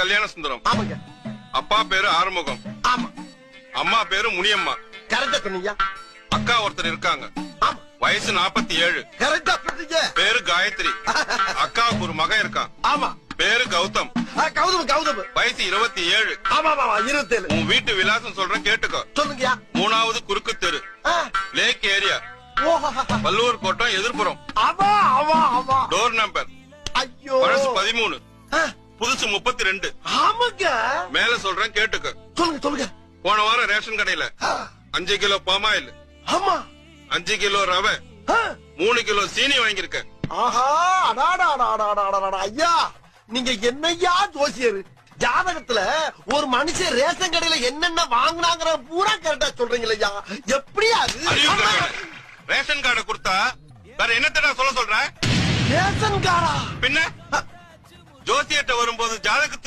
கல்யாண சுந்தரம். ஆமாங்க. அப்பா பேரு ஆறுமுகம். ஆமா. அம்மா பேரு முனியம்மா. கரெக்டா சொன்னீங்க. அக்கா ஒருத்தர் இருக்காங்க. ஆமா. வயசு 47. கரெக்டா சொன்னீங்க. பேரு காயத்ரி. அக்காவுக்கு ஒரு மகன் இருக்கான். ஆமா. பேரு கௌதம். கௌதம். வயசு 27. ஆமா 27. உன் வீட்டு விலாசம் சொல்றேன் கேட்டுக்கோ. சொல்லுங்கயா. 3வது குறுக்கு தெரு, லேக் ஏரியா, பல்லூர் கோட்டம், எதிர்ப்புறம். Door number. ஐயோ. பழசு 13, புதுசு 32. ஆமாங்க. மேல சொல்றேன் கேட்டுக்கோ. சொல்லுங்க. போன வாரம் ரேஷன் கடையில 5 கிலோ பாமாயில், ஆமா, 5 கிலோ ரவை, 3 கிலோ சீனி வாங்கியிருக்க. ஆஹா, ஐயா நீங்க என்னையா ஜோசியர்? ஜாதகத்துல ஒரு மனுஷன் ரேஷன் கடையில என்னென்ன வாங்கினாங்கிற பூரா கரெக்டா சொல்றீங்களா? எப்படியா ரேஷன் கார்டை கொடுத்தா வேற என்னத்தடா சொல்ல சொல்ற? ரேஷன் கார்டா? பின்ன ஜோசியர்ட்ட வரும்போது ஜாதகத்துக்கு